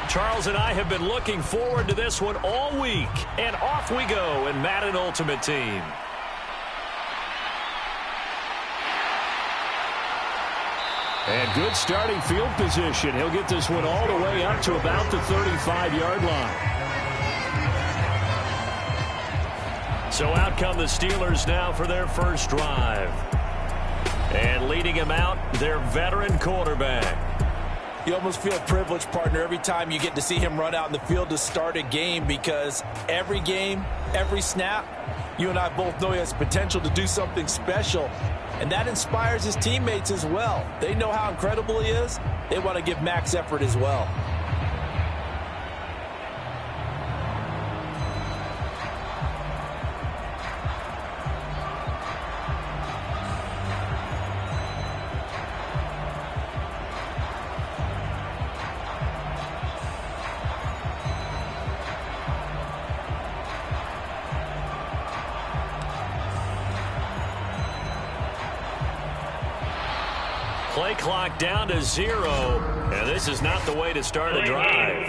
Charles and I have been looking forward to this one all week. And off we go in Madden Ultimate Team. And good starting field position. He'll get this one all the way up to about the 35-yard line. So out come the Steelers now for their first drive. And leading him out, their veteran quarterback. You almost feel privileged, partner, every time you get to see him run out in the field to start a game, because every game, every snap, you and I both know he has potential to do something special. And that inspires his teammates as well. They know how incredible he is. They want to give max effort as well. Play clock down to 0, and this is not the way to start a drive.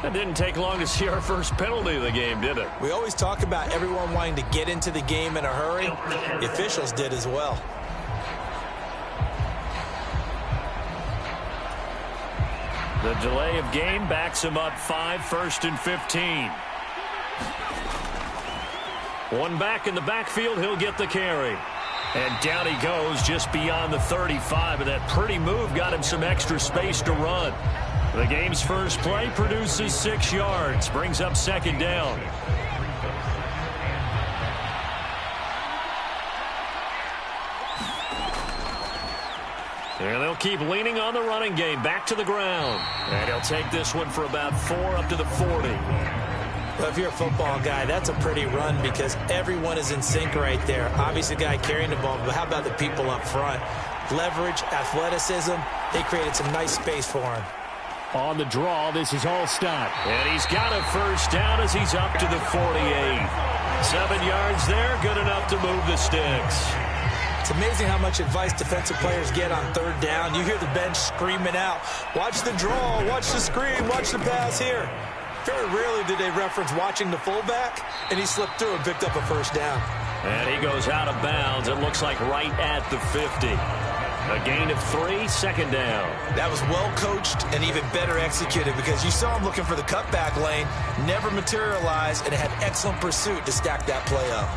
That didn't take long to see our first penalty of the game, did it? We always talk about everyone wanting to get into the game in a hurry. The officials did as well. The delay of game backs him up 5, 1st and 15. One back in the backfield, he'll get the carry. And down he goes just beyond the 35, and that pretty move got him some extra space to run. The game's first play produces 6 yards, brings up 2nd down. And they'll keep leaning on the running game, back to the ground. And he'll take this one for about 4 up to the 40. Well, if you're a football guy, that's a pretty run because everyone is in sync right there. Obviously, the guy carrying the ball, but how about the people up front? Leverage, athleticism, they created some nice space for him. On the draw, this is Allstott. And he's got a first down as he's up to the 48. 7 yards there, good enough to move the sticks. It's amazing how much advice defensive players get on 3rd down. You hear the bench screaming out, watch the draw, watch the screen, watch the pass here. Very rarely did they reference watching the fullback, and he slipped through and picked up a first down. And he goes out of bounds. It looks like right at the 50. A gain of 3, 2nd down. That was well coached and even better executed because you saw him looking for the cutback lane, never materialized, and had excellent pursuit to stack that play up.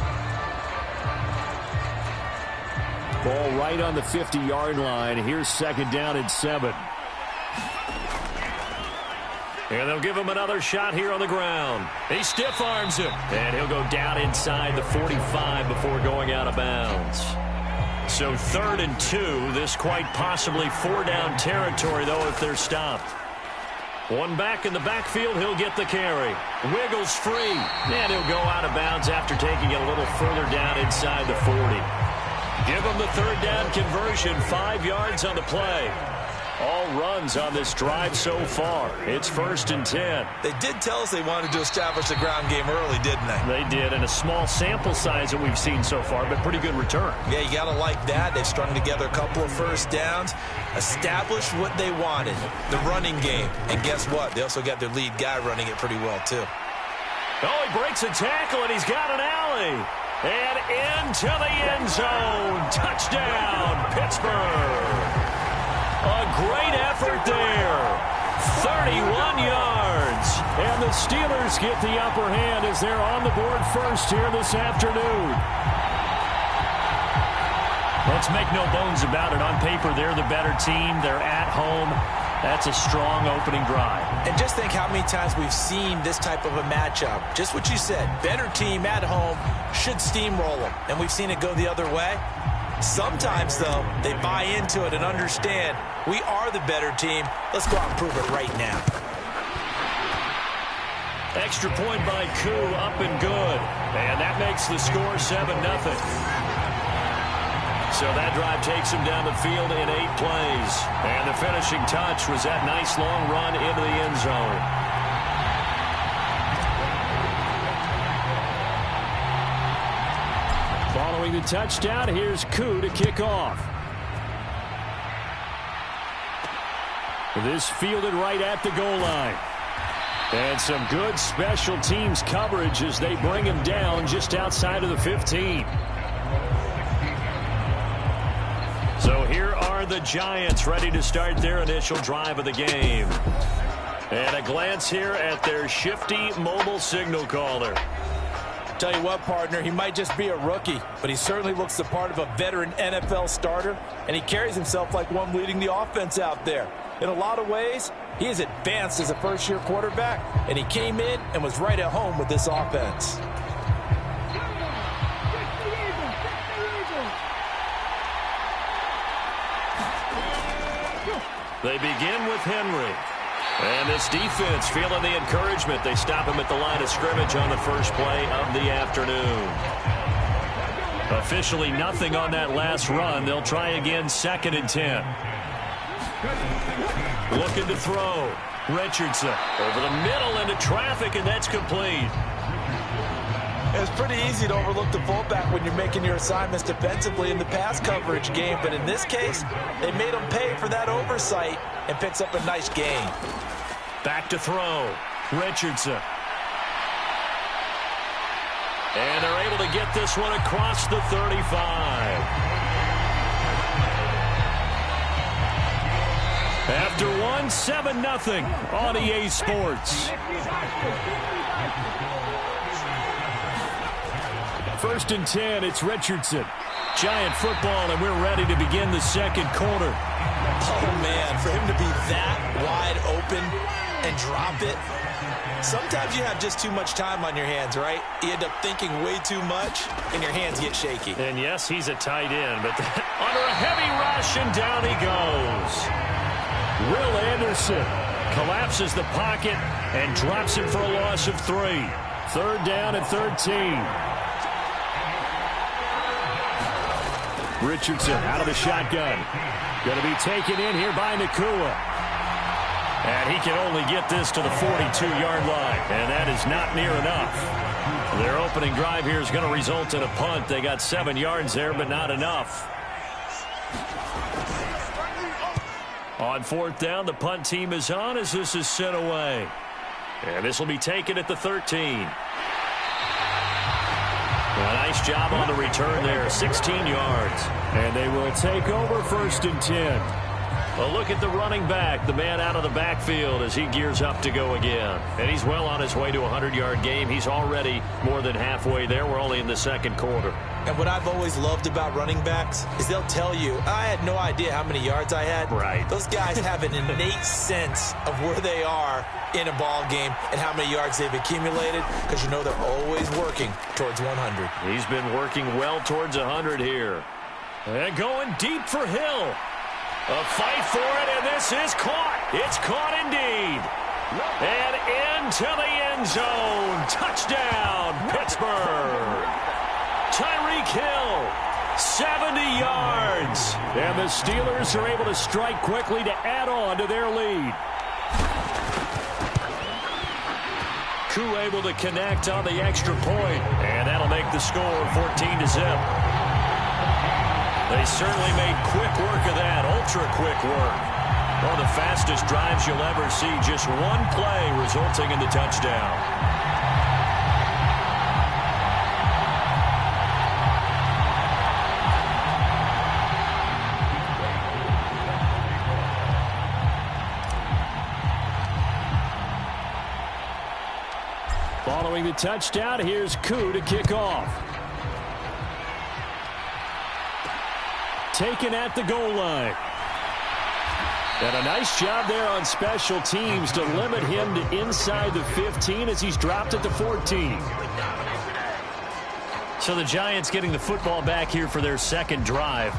Ball right on the 50-yard line. Here's 2nd down and 7. And they'll give him another shot here on the ground. He stiff arms him. And he'll go down inside the 45 before going out of bounds. So 3rd and 2. This quite possibly 4-down territory, though, if they're stopped. One back in the backfield. He'll get the carry. Wiggles free. And he'll go out of bounds after taking it a little further down inside the 40. Give him the 3rd down conversion. 5 yards on the play. All runs on this drive so far. It's 1st and 10. They did tell us they wanted to establish the ground game early, didn't they? They did, and a small sample size that we've seen so far, but pretty good return. Yeah, you got to like that. They've strung together a couple of first downs, established what they wanted, the running game. And guess what? They also got their lead guy running it pretty well, too. Oh, he breaks a tackle, and he's got an alley. And into the end zone. Touchdown, Pittsburgh. A great effort there. 31 yards. And the Steelers get the upper hand as they're on the board first here this afternoon. Let's make no bones about it. On paper, they're the better team. They're at home. That's a strong opening drive. And just think how many times we've seen this type of a matchup. Just what you said. Better team at home should steamroll them. And we've seen it go the other way. Sometimes, though, they buy into it and understand we are the better team. Let's go out and prove it right now. Extra point by Koo, up and good. And that makes the score 7-0. So that drive takes him down the field in 8 plays. And the finishing touch was that nice long run into the end zone. Following the touchdown, here's Koo to kick off. This fielded right at the goal line. And some good special teams coverage as they bring him down just outside of the 15. So here are the Giants ready to start their initial drive of the game. And a glance here at their shifty mobile signal caller. Tell you what, partner, he might just be a rookie, but he certainly looks the part of a veteran NFL starter, and he carries himself like one leading the offense out there. In a lot of ways, he is advanced as a first-year quarterback, and he came in and was right at home with this offense. They begin with Henry. And this defense feeling the encouragement. They stop him at the line of scrimmage on the first play of the afternoon. Officially nothing on that last run. They'll try again 2nd and 10. Looking to throw. Richardson over the middle into traffic, and that's complete. It's pretty easy to overlook the fullback when you're making your assignments defensively in the pass coverage game, but in this case, they made him pay for that oversight and picks up a nice gain. Back to throw. Richardson. And they're able to get this one across the 35. After one, 7-0 on EA Sports. 1st and 10, it's Richardson. Giant football, and we're ready to begin the second quarter. Oh, man, for him to be that wide open and drop it. Sometimes you have just too much time on your hands, right? You end up thinking way too much, and your hands get shaky. And, yes, he's a tight end, but under a heavy rush, and down he goes. Will Anderson collapses the pocket and drops him for a loss of 3. 3rd down and 13. Richardson out of the shotgun. Going to be taken in here by Nakua. And he can only get this to the 42-yard line. And that is not near enough. Their opening drive here is going to result in a punt. They got 7 yards there, but not enough. On 4th down, the punt team is on as this is sent away. And this will be taken at the 13. A nice job on the return there, 16 yards. And they will take over 1st and 10. A look at the running back, the man out of the backfield as he gears up to go again. And he's well on his way to a 100-yard game. He's already more than halfway there. We're only in the second quarter. And what I've always loved about running backs is they'll tell you, I had no idea how many yards I had. Right. Those guys have an innate sense of where they are in a ball game and how many yards they've accumulated because you know they're always working towards 100. He's been working well towards 100 here. And going deep for Hill. A fight for it, and this is caught. It's caught indeed. And into the end zone. Touchdown, Pittsburgh. Tyreek Hill, 70 yards. And the Steelers are able to strike quickly to add on to their lead. Koo able to connect on the extra point, and that'll make the score 14-0. They certainly made quick work of that, ultra-quick work. One of the fastest drives you'll ever see, just one play resulting in the touchdown. Following the touchdown, here's Koo to kick off. Taken at the goal line. And a nice job there on special teams to limit him to inside the 15 as he's dropped at the 14. So the Giants getting the football back here for their second drive.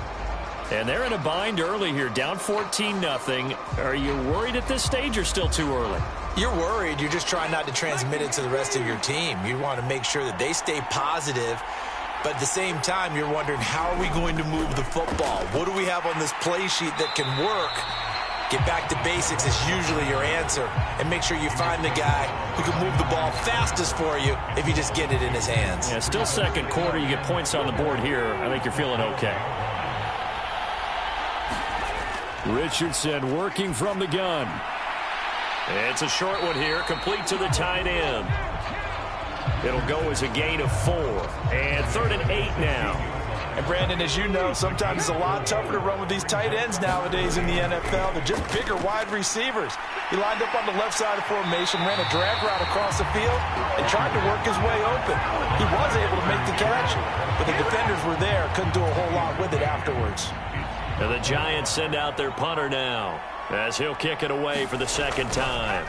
And they're in a bind early here, down 14-0. Are you worried at this stage or still too early? You're worried. You're just trying not to transmit it to the rest of your team. You want to make sure that they stay positive. But at the same time, you're wondering, how are we going to move the football? What do we have on this play sheet that can work? Get back to basics is usually your answer. And make sure you find the guy who can move the ball fastest for you if you just get it in his hands. Yeah, still second quarter. You get points on the board here. I think you're feeling okay. Richardson working from the gun. It's a short one here, complete to the tight end. It'll go as a gain of 4. And 3rd and 8 now. And Brandon, as you know, sometimes it's a lot tougher to run with these tight ends nowadays in the NFL. They're just bigger wide receivers. He lined up on the left side of formation, ran a drag route across the field, and tried to work his way open. He was able to make the catch, but the defenders were there, couldn't do a whole lot with it afterwards. And the Giants send out their punter now, as he'll kick it away for the second time.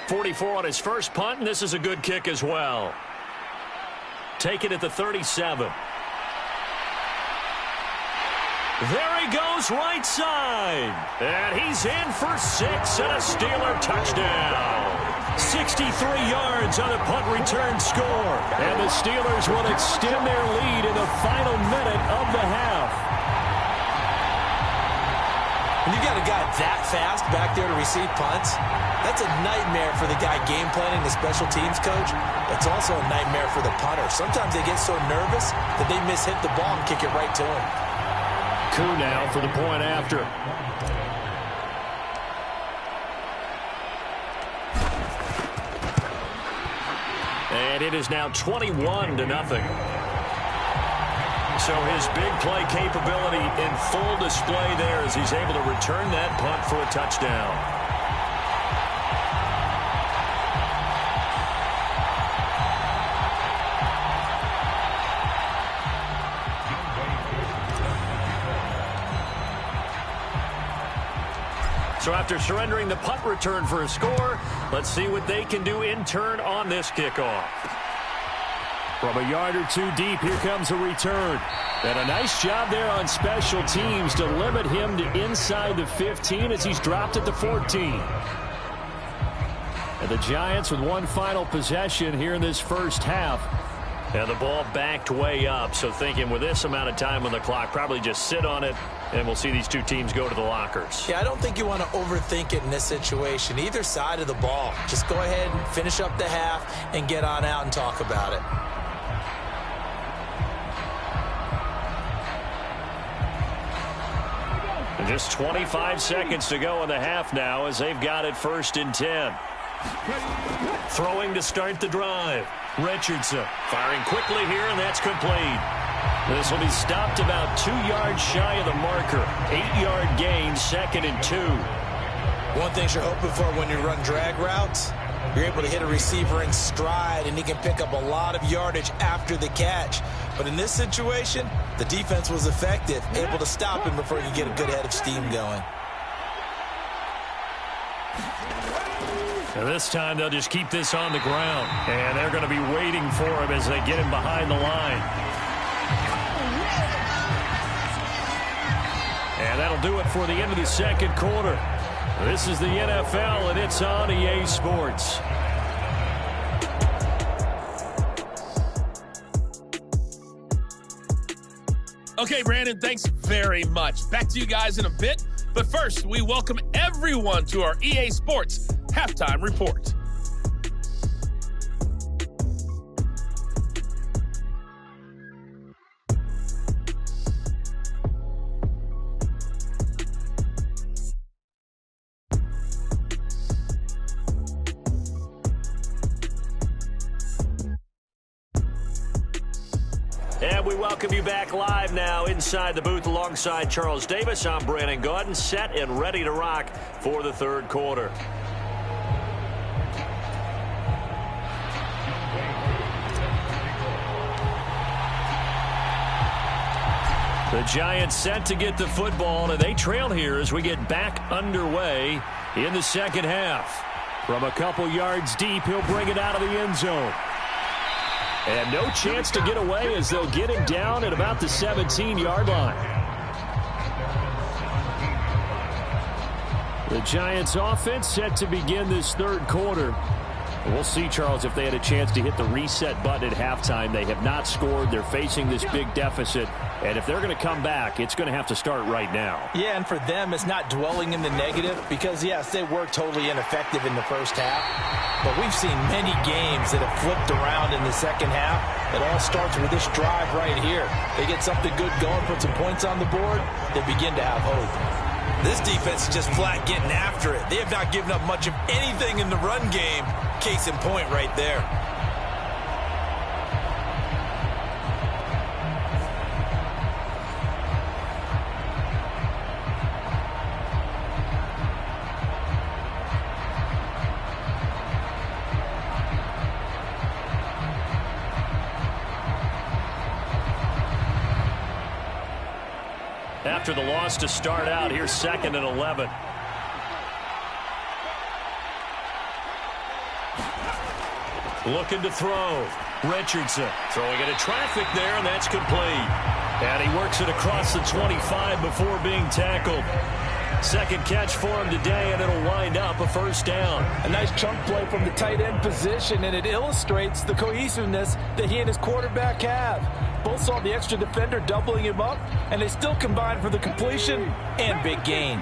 44 on his first punt, and this is a good kick as well. Take it at the 37. There he goes, right side. And he's in for 6 and a Steeler touchdown. 63 yards on a punt return score. And the Steelers will extend their lead in the final minute of the half. When you got a guy that fast back there to receive punts, that's a nightmare for the guy game planning, the special teams coach. It's also a nightmare for the punter. Sometimes they get so nervous that they mishit the ball and kick it right to him. Coup now for the point after. And it is now 21-0. So his big play capability in full display there as he's able to return that punt for a touchdown. So after surrendering the punt return for a score, let's see what they can do in turn on this kickoff. From a yard or two deep, here comes a return. And a nice job there on special teams to limit him to inside the 15 as he's dropped at the 14. And the Giants with one final possession here in this first half. And the ball backed way up, so thinking with this amount of time on the clock, probably just sit on it, and we'll see these two teams go to the lockers. Yeah, I don't think you want to overthink it in this situation. Either side of the ball. Just go ahead and finish up the half and get on out and talk about it. And just 25 seconds to go in the half now as they've got it 1st and 10. Throwing to start the drive. Richardson firing quickly here, and that's complete. This will be stopped about 2 yards shy of the marker. 8-yard gain, 2nd and 2. One thing you're hoping for when you run drag routes, you're able to hit a receiver in stride, and he can pick up a lot of yardage after the catch. But in this situation, the defense was effective, able to stop him before he could get a good head of steam going. And this time they'll just keep this on the ground. And they're going to be waiting for him as they get him behind the line. And that'll do it for the end of the second quarter. This is the NFL, and it's on EA Sports. Okay, Brandon, thanks very much. Back to you guys in a bit. But first, we welcome everyone to our EA Sports Halftime Report. And we welcome you back live now inside the booth alongside Charles Davis. I'm Brandon Gaudin, set and ready to rock for the third quarter. The Giants set to get the football, and they trail here as we get back underway in the second half. From a couple yards deep, he'll bring it out of the end zone. And no chance to get away as they'll get him down at about the 17-yard line. The Giants offense set to begin this third quarter. We'll see, Charles, if they had a chance to hit the reset button at halftime. They have not scored. They're facing this big deficit. And if they're going to come back, it's going to have to start right now. Yeah, and for them, it's not dwelling in the negative because, yes, they were totally ineffective in the first half. But we've seen many games that have flipped around in the second half. It all starts with this drive right here. They get something good going, put some points on the board, they begin to have hope. This defense is just flat getting after it. They have not given up much of anything in the run game. Case in point right there. After the loss to start out, here's 2nd and 11. Looking to throw. Richardson throwing into traffic there, and that's complete. And he works it across the 25 before being tackled. Second catch for him today, and it'll wind up a first down. A nice chunk play from the tight end position, and it illustrates the cohesiveness that he and his quarterback have. Both saw the extra defender doubling him up, and they still combined for the completion and big gain.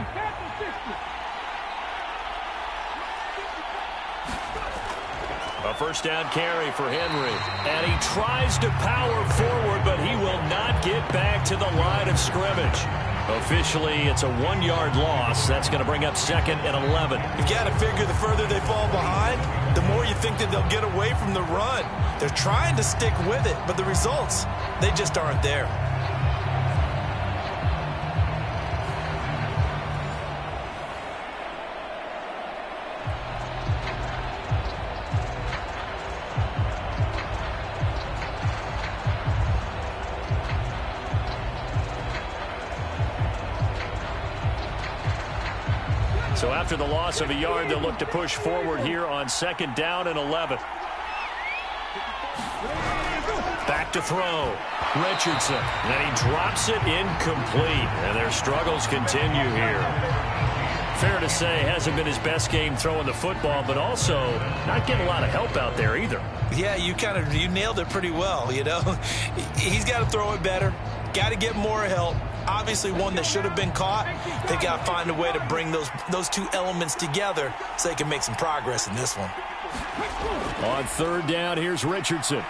A first down carry for Henry. And he tries to power forward, but he will not get back to the line of scrimmage. Officially, it's a 1-yard loss. That's going to bring up 2nd and 11. You got to figure the further they fall behind, the more you think that they'll get away from the run. They're trying to stick with it, but the results, they just aren't there. So after the loss of a yard, they'll look to push forward here on 2nd down and 11. Back to throw. Richardson. And he drops it incomplete. And their struggles continue here. Fair to say, hasn't been his best game throwing the football, but also not getting a lot of help out there either. Yeah, you nailed it pretty well, you know. He's got to throw it better. Got to get more help. Obviously one that should have been caught. They got to find a way to bring those two elements together so they can make some progress in this one. On 3rd down, here's Richardson.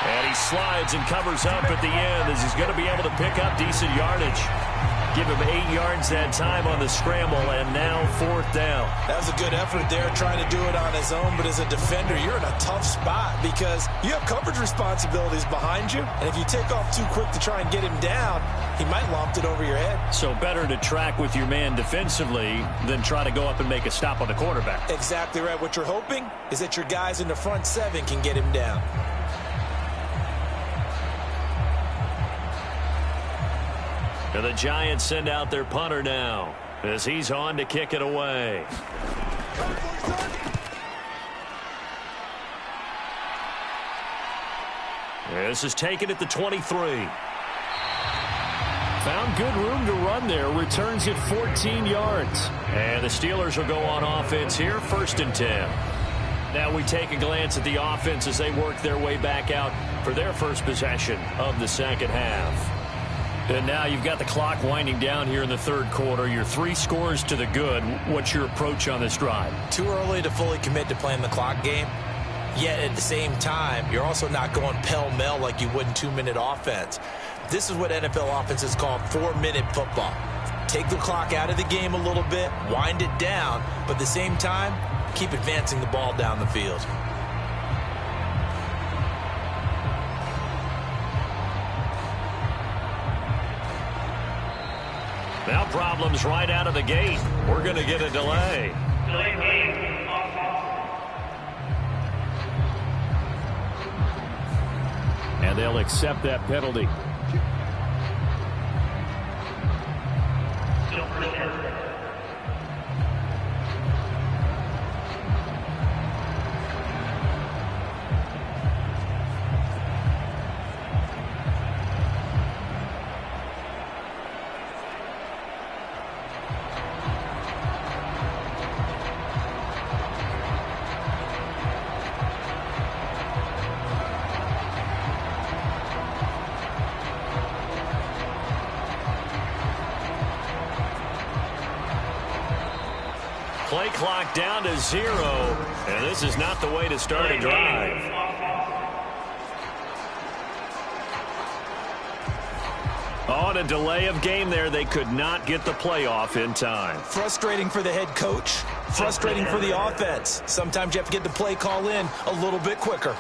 And he slides and covers up at the end as he's going to be able to pick up decent yardage. Give him 8 yards that time on the scramble, and now 4th down. That was a good effort there, trying to do it on his own, but as a defender, you're in a tough spot because you have coverage responsibilities behind you, and if you take off too quick to try and get him down, he might loft it over your head. So better to track with your man defensively than try to go up and make a stop on the quarterback. Exactly right. What you're hoping is that your guys in the front 7 can get him down. And the Giants send out their punter now as he's on to kick it away. This is taken at the 23. Found good room to run there. Returns it 14 yards. And the Steelers will go on offense here, 1st and 10. Now we take a glance at the offense as they work their way back out for their first possession of the second half. And now you've got the clock winding down here in the 3rd quarter. You're 3 scores to the good. What's your approach on this drive? Too early to fully commit to playing the clock game. Yet at the same time, you're also not going pell-mell like you would in 2-minute offense. This is what NFL offenses call 4-minute football. Take the clock out of the game a little bit, wind it down, but at the same time, keep advancing the ball down the field. Now problems right out of the gate. We're going to get a delay. And they'll accept that penalty. Play clock down to 0, and this is not the way to start a drive. On a delay of game there, they could not get the playoff in time. Frustrating for the head coach, frustrating for the offense. Sometimes you have to get the play call in a little bit quicker.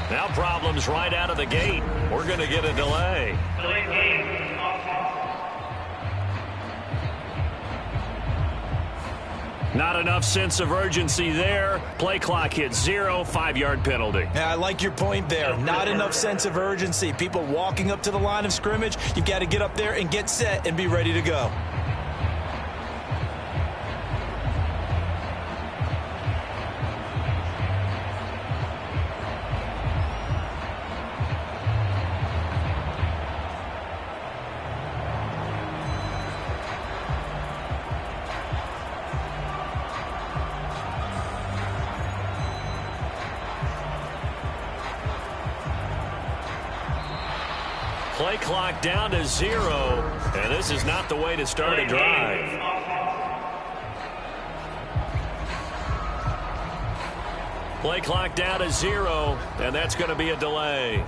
Now problems right out of the gate. We're going to get a delay. Not enough sense of urgency there. Play clock hits 0, 5-yard penalty. Yeah, I like your point there. Not enough sense of urgency. People walking up to the line of scrimmage, you've got to get up there and get set and be ready to go. Play clock down to 0, and this is not the way to start a drive. Play clock down to 0, and that's going to be a delay.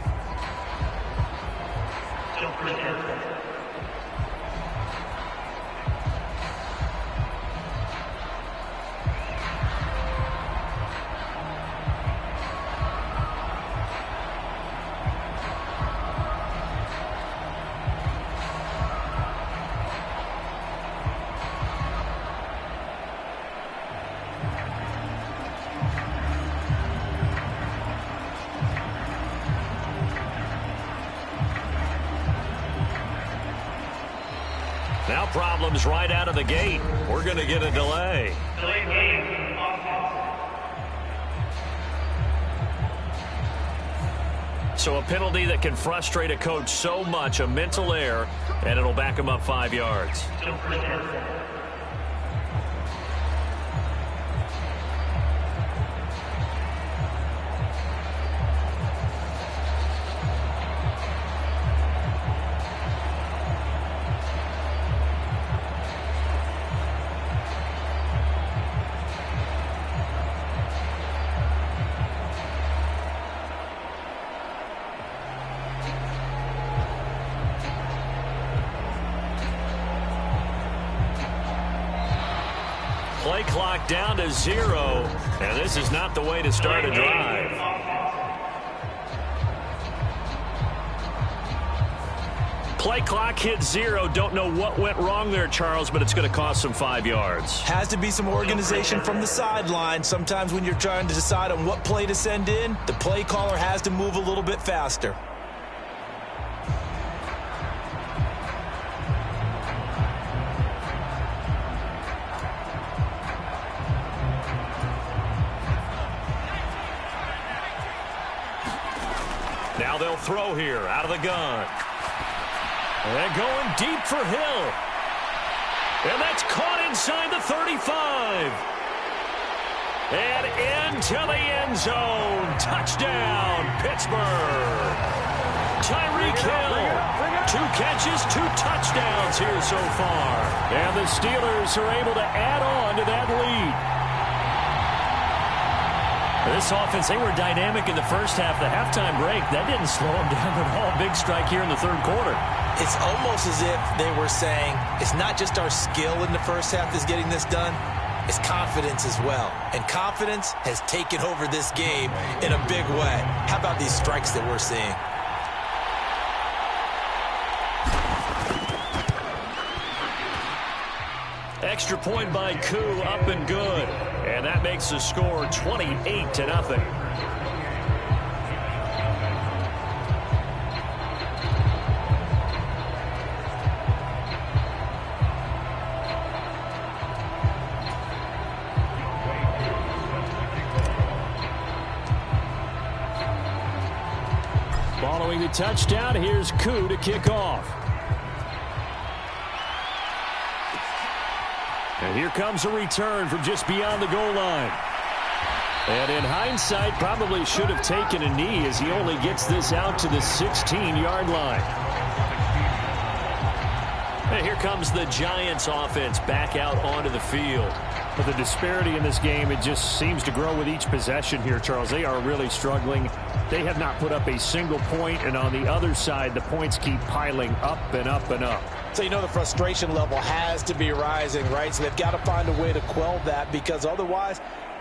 Now problems right out of the gate. We're going to get a delay. So a penalty that can frustrate a coach so much, a mental error, and it'll back him up 5 yards. Play clock down to 0, and this is not the way to start a drive. Play clock hit 0. Don't know what went wrong there, Charles, but it's going to cost some 5 yards. Has to be some organization from the sideline. Sometimes when you're trying to decide on what play to send in, the play caller has to move a little bit faster. Now they'll throw here out of the gun. And going deep for Hill. And that's caught inside the 35. And into the end zone. Touchdown, Pittsburgh. Tyreek Hill. 2 catches, 2 touchdowns here so far. And the Steelers are able to add on to that lead. This offense, they were dynamic in the first half. The halftime break, that didn't slow them down at all. Big strike here in the third quarter. It's almost as if they were saying, it's not just our skill in the first half that's getting this done, it's confidence as well. And confidence has taken over this game in a big way. How about these strikes that we're seeing? Extra point by Koo, up and good. And that makes the score 28-0. Following the touchdown, here's Koo to kick off. And here comes a return from just beyond the goal line. And in hindsight, probably should have taken a knee as he only gets this out to the 16-yard line. And here comes the Giants offense back out onto the field. But the disparity in this game, it just seems to grow with each possession here, Charles. They are really struggling. They have not put up a single point, and on the other side, the points keep piling up and up and up. So you know the frustration level has to be rising, right? So they've got to find a way to quell that, because otherwise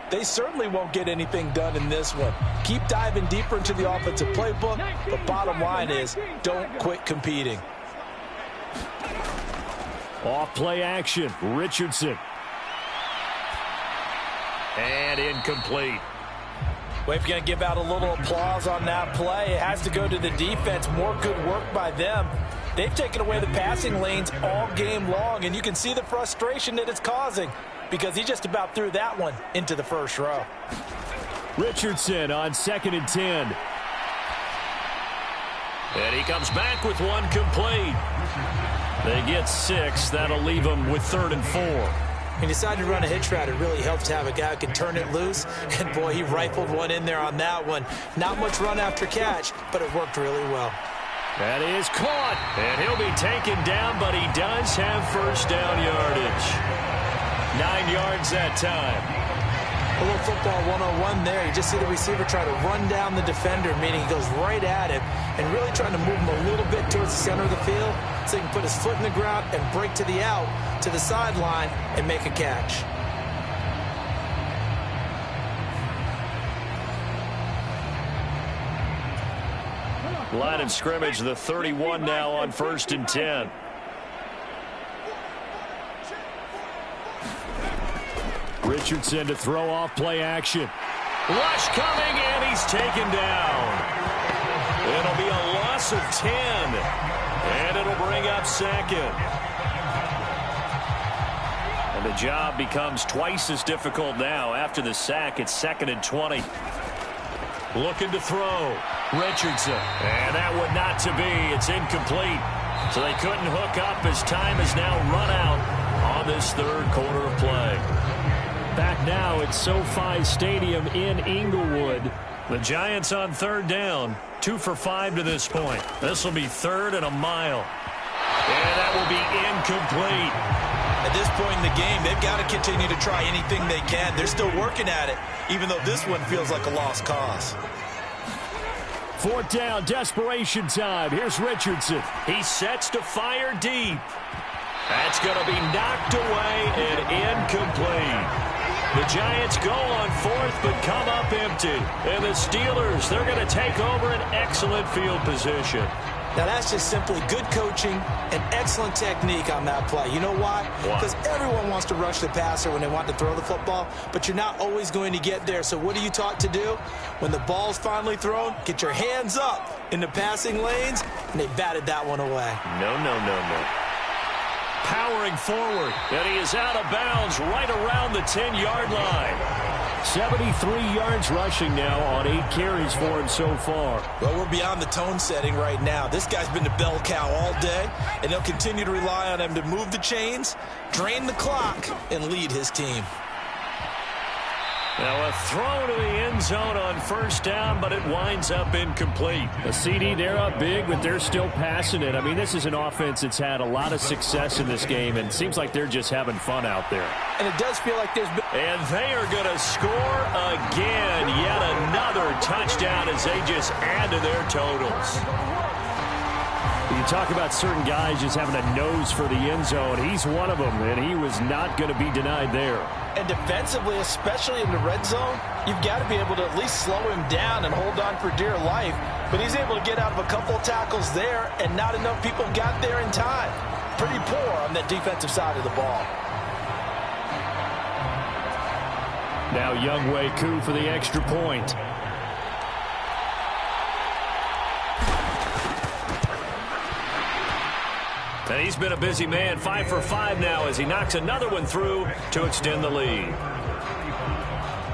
they certainly won't get anything done in this one. Keep diving deeper into the offensive playbook, but bottom line is don't quit competing. Off play action, Richardson. And incomplete. Well, if you're going to give out a little applause on that play, it has to go to the defense. More good work by them. They've taken away the passing lanes all game long, and you can see the frustration that it's causing because he just about threw that one into the first row. Richardson on 2nd and 10. And he comes back with one complete. They get 6. That'll leave them with 3rd and 4. He decided to run a hitch route. It really helps to have a guy who can turn it loose. And, boy, he rifled one in there on that one. Not much run after catch, but it worked really well. That is caught. And he'll be taken down, but he does have first down yardage. 9 yards that time. A little football 101 there. You just see the receiver try to run down the defender, meaning he goes right at him and really trying to move him a little bit towards the center of the field so he can put his foot in the ground and break to the out, to the sideline, and make a catch. Line of scrimmage, the 31 now on 1st and 10. Richardson to throw off play action. Rush coming, and he's taken down. It'll be a loss of 10, and it'll bring up 2nd. And the job becomes twice as difficult now. After the sack, it's 2nd and 20. Looking to throw. Richardson. And that would not to be. It's incomplete. So they couldn't hook up as time has now run out on this 3rd quarter of play. Back now at SoFi Stadium in Inglewood. The Giants on 3rd down. 2 for 5 to this point. This will be 3rd and a mile. And that will be incomplete. At this point in the game, they've got to continue to try anything they can. They're still working at it, even though this one feels like a lost cause. 4th down, desperation time. Here's Richardson. He sets to fire deep. That's going to be knocked away and incomplete. The Giants go on 4th, but come up empty. And the Steelers, they're going to take over an excellent field position. Now, that's just simply good coaching and excellent technique on that play. You know why? Because everyone wants to rush the passer when they want to throw the football, but you're not always going to get there. So what are you taught to do? When the ball's finally thrown, get your hands up in the passing lanes, and they batted that one away. No. Powering forward, and he is out of bounds right around the 10-yard line. 73 yards rushing now on 8 carries for him so far. Well, we're beyond the tone setting right now. This guy's been the bell cow all day, and they'll continue to rely on him to move the chains, drain the clock, and lead his team. Now a throw to the end zone on 1st down, but it winds up incomplete. A CD, they're up big, but they're still passing it. I mean, this is an offense that's had a lot of success in this game, and it seems like they're just having fun out there. And it does feel like there's been... And they are going to score again. Yet another touchdown as they just add to their totals. You talk about certain guys just having a nose for the end zone. He's one of them, and he was not going to be denied there. And defensively, especially in the red zone, you've got to be able to at least slow him down and hold on for dear life. But he's able to get out of a couple of tackles there, and not enough people got there in time. Pretty poor on the defensive side of the ball. Now Younghoe Koo for the extra point. And he's been a busy man, 5 for 5 now as he knocks another one through to extend the lead.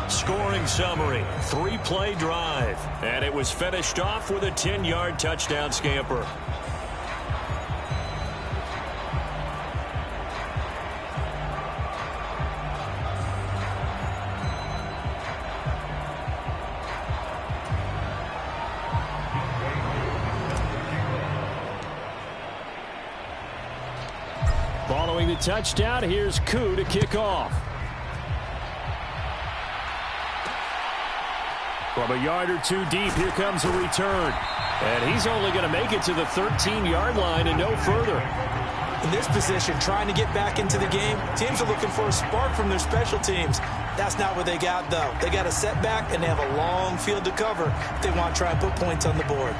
Scoring summary, 3-play drive. And it was finished off with a 10-yard touchdown scamper. the touchdown, here's Koo to kick off. From a yard or two deep, here comes a return. And he's only going to make it to the 13-yard line and no further. In this position, trying to get back into the game, teams are looking for a spark from their special teams. That's not what they got, though. They got a setback, and they have a long field to cover if they want to try and put points on the board.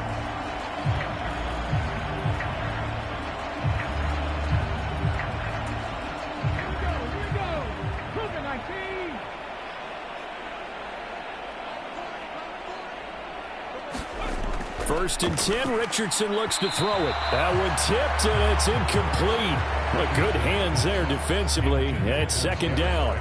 First and 10, Richardson looks to throw it. That one tipped, and it's incomplete. But good hands there defensively. It's second down.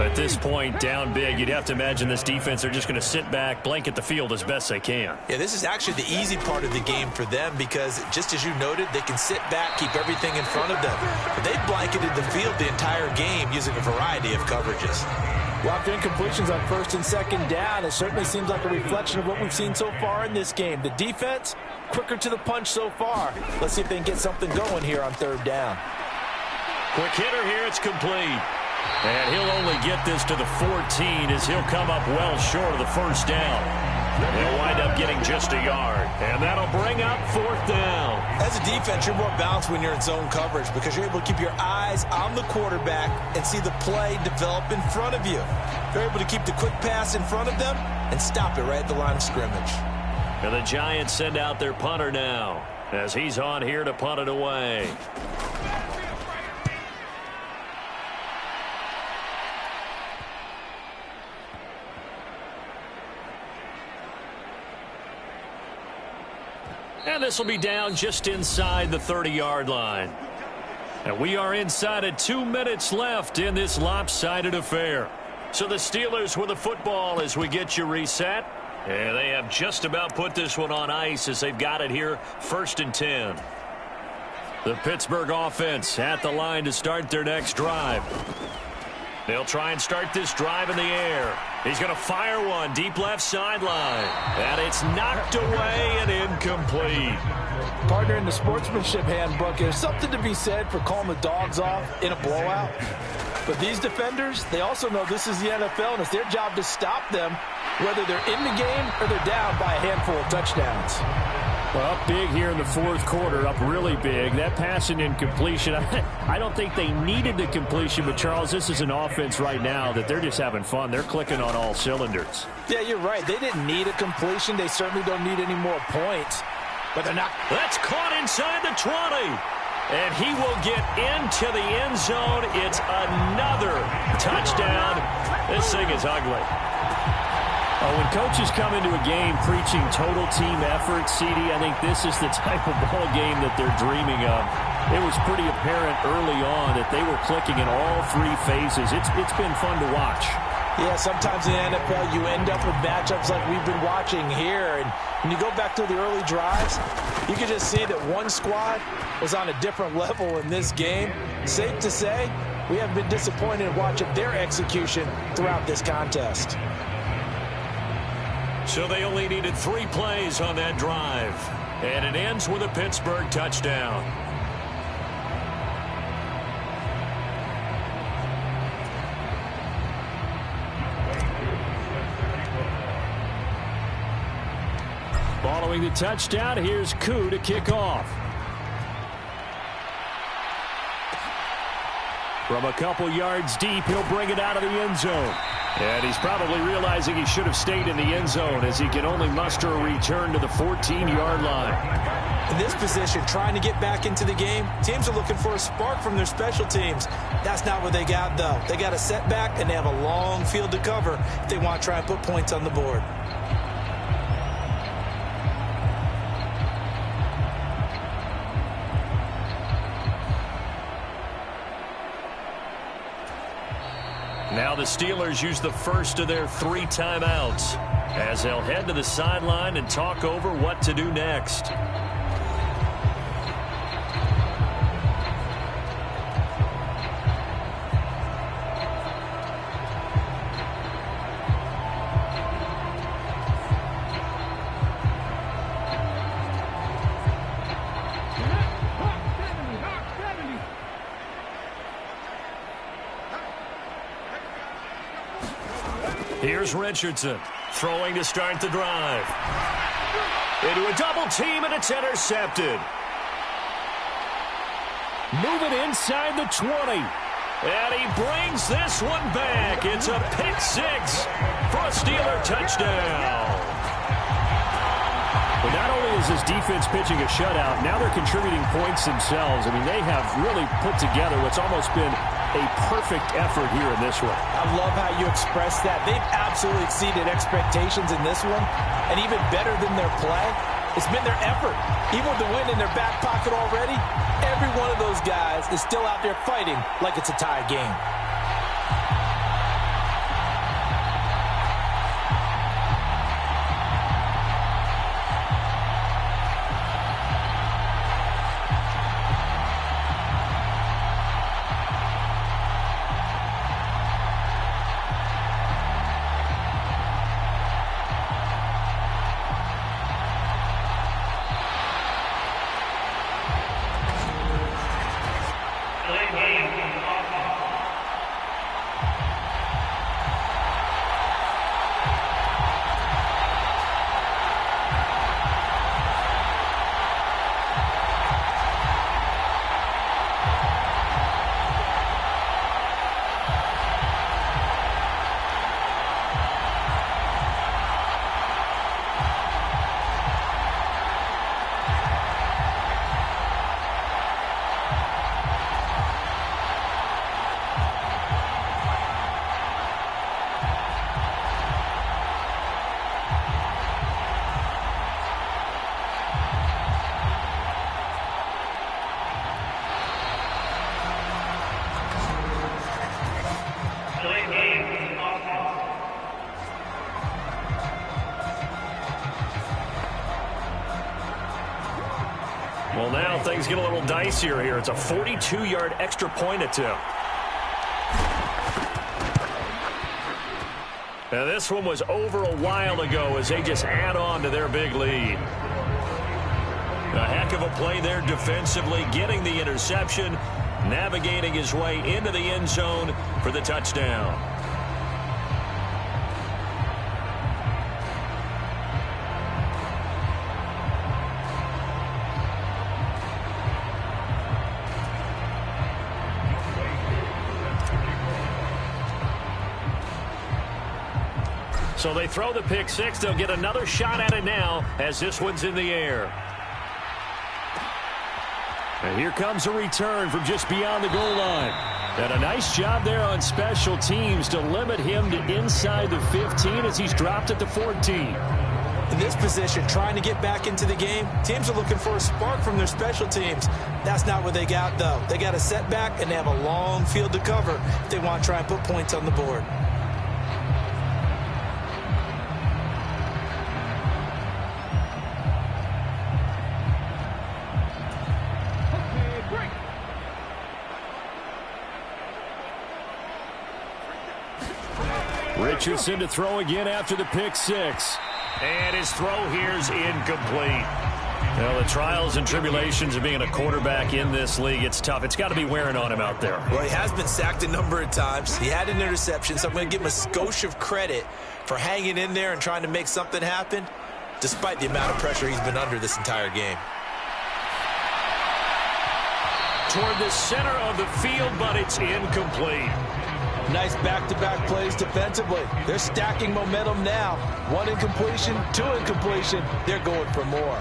At this point, down big, you'd have to imagine this defense are just going to sit back, blanket the field as best they can. Yeah, this is actually the easy part of the game for them because, just as you noted, they can sit back, keep everything in front of them. But they've blanketed the field the entire game using a variety of coverages. Well, after incompletions on first and second down, it certainly seems like a reflection of what we've seen so far in this game. The defense, quicker to the punch so far. Let's see if they can get something going here on third down. Quick hitter here, it's complete. And he'll only get this to the 14 as he'll come up well short of the first down. They'll wind up getting just a yard. And that'll bring up fourth down. As a defense, you're more balanced when you're in zone coverage because you're able to keep your eyes on the quarterback and see the play develop in front of you. You're able to keep the quick pass in front of them and stop it right at the line of scrimmage. And the Giants send out their punter now as he's on here to punt it away. And this will be down just inside the 30-yard line. And we are inside of 2 minutes left in this lopsided affair. So the Steelers with the football as we get you reset. And they have just about put this one on ice as they've got it here, first and 10. The Pittsburgh offense at the line to start their next drive. They'll try and start this drive in the air. He's going to fire one deep left sideline. And it's knocked away and incomplete. Partner, in the sportsmanship handbook, there's something to be said for calling the dogs off in a blowout. But these defenders, they also know this is the NFL, and it's their job to stop them, whether they're in the game or they're down by a handful of touchdowns. Well, up big here in the fourth quarter, up really big. That pass and incompletion, I don't think they needed the completion, but, Charles, this is an offense right now that they're just having fun. They're clicking on all cylinders. Yeah, you're right. They didn't need a completion. They certainly don't need any more points, but they're not. That's caught inside the 20. And he will get into the end zone. It's another touchdown. This thing is ugly. When coaches come into a game preaching total team effort, CD, I think this is the type of ball game that they're dreaming of. It was pretty apparent early on that they were clicking in all three phases. It's been fun to watch. Yeah, sometimes in the NFL you end up with matchups like we've been watching here. And when you go back to the early drives, you can just see that one squad was on a different level in this game. Safe to say, we haven't been disappointed in watching their execution throughout this contest. So they only needed 3 plays on that drive. And it ends with a Pittsburgh touchdown. Following the touchdown, here's Koo to kick off. From a couple yards deep, he'll bring it out of the end zone. And he's probably realizing he should have stayed in the end zone as he can only muster a return to the 14-yard line. In this position, trying to get back into the game, teams are looking for a spark from their special teams. That's not what they got, though. They got a setback, and they have a long field to cover if they want to try and put points on the board. Now the Steelers use the first of their 3 timeouts as they'll head to the sideline and talk over what to do next. Here's Richardson throwing to start the drive. Into a double team, and it's intercepted. Moving inside the 20. And he brings this one back. It's a pick six for a Steeler touchdown. But not only is this defense pitching a shutout, now they're contributing points themselves. I mean, they have really put together what's almost been a perfect effort here in this one. I love how you express that. They've absolutely exceeded expectations in this one. And even better than their play, it's been their effort. Even with the win in their back pocket already, every one of those guys is still out there fighting like it's a tie game. Well, now things get a little dicier here. It's a 42-yard extra point attempt. Now, this one was over a while ago as they just add on to their big lead. A heck of a play there defensively, getting the interception, navigating his way into the end zone for the touchdown. So they throw the pick six. They'll get another shot at it now as this one's in the air. And here comes a return from just beyond the goal line. And a nice job there on special teams to limit him to inside the 15 as he's dropped at the 14. In this position, trying to get back into the game, teams are looking for a spark from their special teams. That's not what they got, though. They got a setback, and they have a long field to cover if they want to try and put points on the board. Richardson to throw again after the pick six. And his throw here is incomplete. Well, the trials and tribulations of being a quarterback in this league, it's tough. It's got to be wearing on him out there. Well, he has been sacked a number of times. He had an interception, so I'm going to give him a skosh of credit for hanging in there and trying to make something happen, despite the amount of pressure he's been under this entire game. Toward the center of the field, but it's incomplete. Nice back-to-back plays defensively. They're stacking momentum now. One incompletion, two incompletion. They're going for more.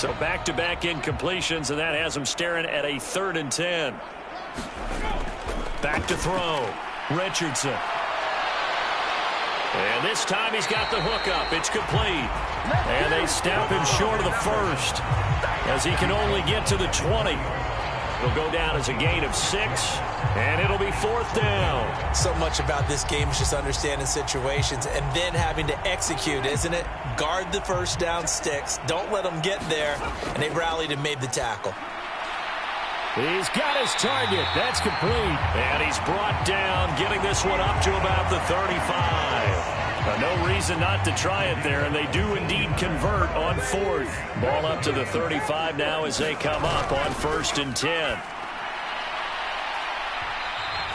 So back-to-back incompletions, and that has him staring at a 3rd and 10. Back to throw. Richardson. And this time he's got the hookup. It's complete. And they snap him short of the first as he can only get to the 20. It'll go down as a gain of 6, and it'll be 4th down. So much about this game is just understanding situations and then having to execute, isn't it? Guard the first down sticks. Don't let them get there. And they rallied and made the tackle. He's got his target. That's complete. And he's brought down, getting this one up to about the 35. No reason not to try it there, and they do indeed convert on fourth. Ball up to the 35 now as they come up on 1st and 10.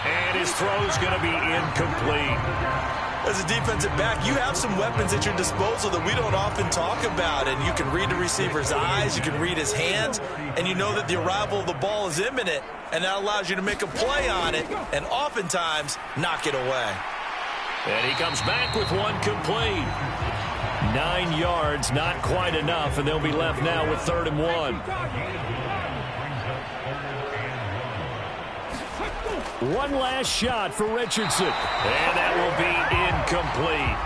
And his throw's going to be incomplete. As a defensive back, you have some weapons at your disposal that we don't often talk about, and you can read the receiver's eyes, you can read his hands, and you know that the arrival of the ball is imminent, and that allows you to make a play on it and oftentimes knock it away. And he comes back with one complete. 9 yards, not quite enough, and they'll be left now with 3rd and 1. One last shot for Richardson. And that will be incomplete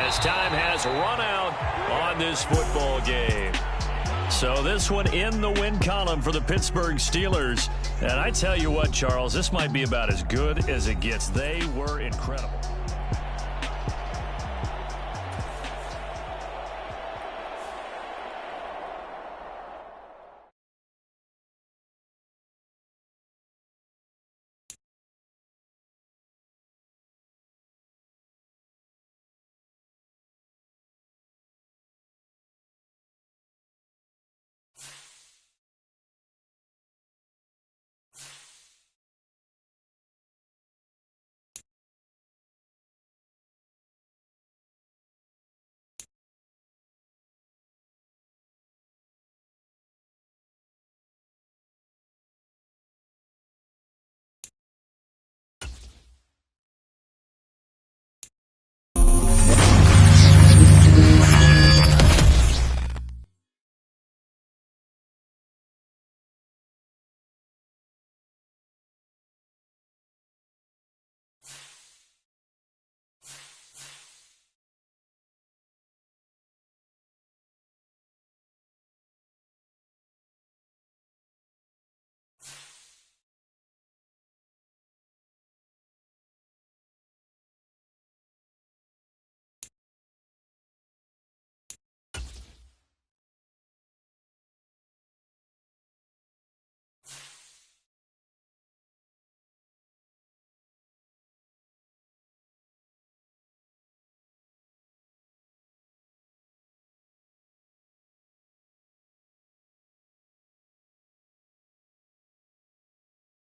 as time has run out on this football game. So this one in the win column for the Pittsburgh Steelers. And I tell you what, Charles, this might be about as good as it gets. They were incredible.